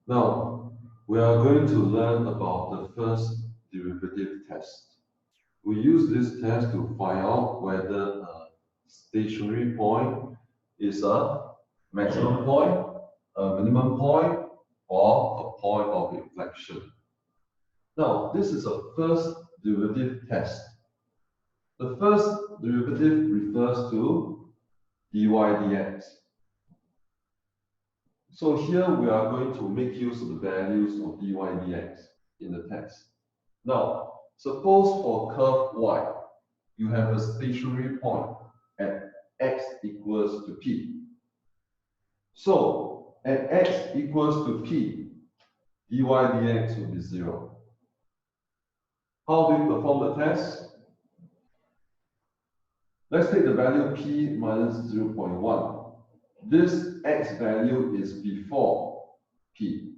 Now, we are going to learn about the first derivative test. We use this test to find out whether a stationary point is a maximum point, a minimum point, or a point of inflection. Now, this is a first derivative test. The first derivative refers to dy dx. So here we are going to make use of the values of dy dx in the test. Now, suppose for curve y, you have a stationary point at x equals to p. So, at x equals to p, dy dx will be 0. How do you perform the test? Let's take the value p minus 0.1. This x value is before p.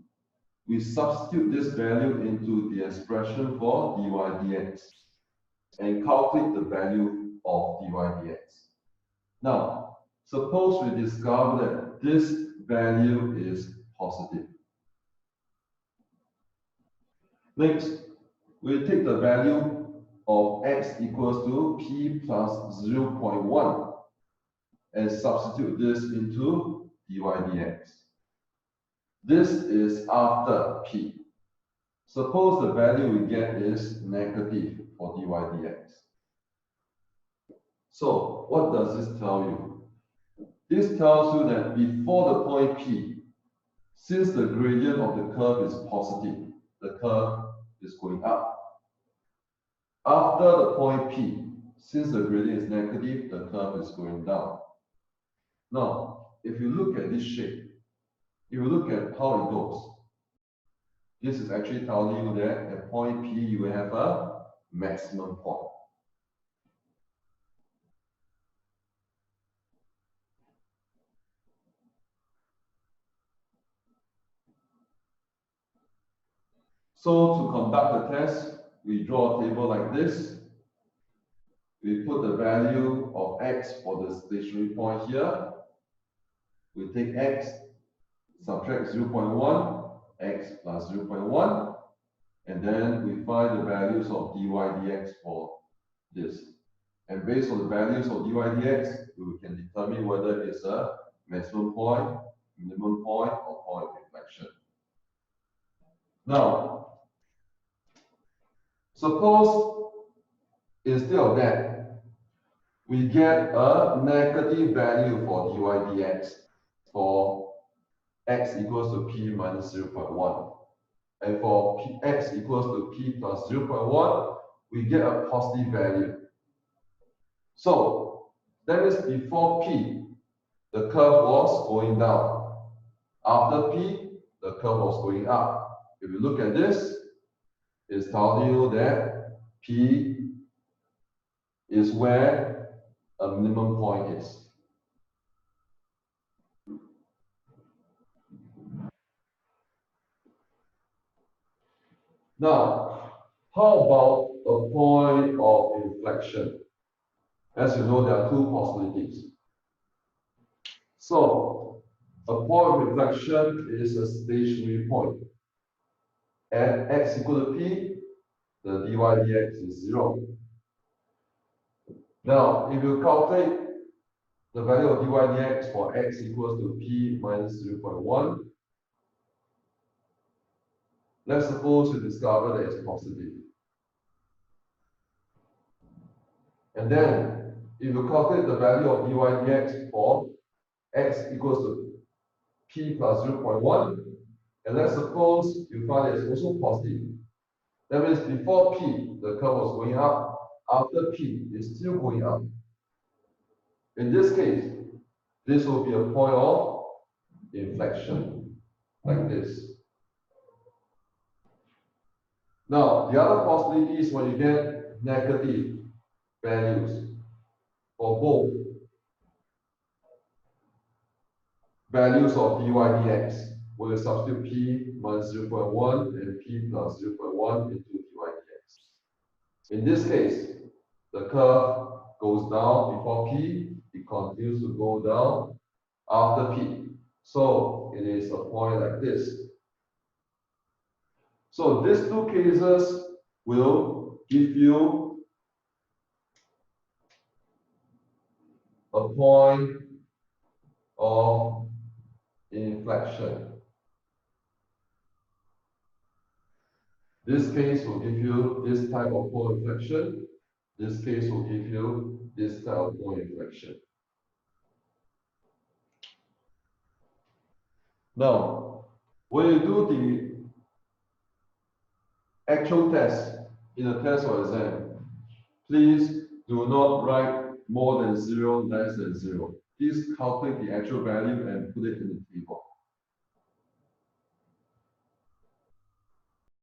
We substitute this value into the expression for dy dx and calculate the value of dy dx. Now, suppose we discover that this value is positive. Next, we take the value of x equals to p plus 0.1 and substitute this into dy dx. This is after p. Suppose the value we get is negative for dy dx. So, what does this tell you? This tells you that before the point p, since the gradient of the curve is positive, the curve is going up. After the point p, since the gradient is negative, the curve is going down. Now, if you look at this shape, if you look at how it goes, this is actually telling you that at point P, you will have a maximum point. So to conduct the test, we draw a table like this. We put the value of x for the stationary point here. We take x, subtract 0.1, x plus 0.1, and then we find the values of dy dx for this. And based on the values of dy dx, we can determine whether it's a maximum point, minimum point, or point of inflection. Now, suppose instead of that, we get a negative value for dy dx for x equals to p minus 0.1. And for x equals to p plus 0.1, we get a positive value. So, that means before p, the curve was going down. After p, the curve was going up. If you look at this, it's telling you that p is where a minimum point is. Now, how about a point of inflection? As you know, there are two possibilities. So, a point of inflection is a stationary point. At x equal to p, the dy dx is 0. Now, if you calculate the value of dy dx for x equals to p minus 0.1, let's suppose you discover that it's positive. And then, if you calculate the value of dy dx for x equals to p plus 0.1, and let's suppose you find it's also positive. That means before p, the curve was going up. After p, it's still going up. In this case, this will be a point of inflection, like this. Now, the other possibility is when you get negative values for both values of dy dx, where you substitute p minus 0.1 and p plus 0.1 into dy dx. In this case, the curve goes down before p, it continues to go down after p. So it is a point like this. So these two cases will give you a point of inflection. This case will give you this type of point inflection. This case will give you this type of point inflection. Now, when you do the actual test in a test or exam, please do not write more than 0, less than 0. Please calculate the actual value and put it in the table.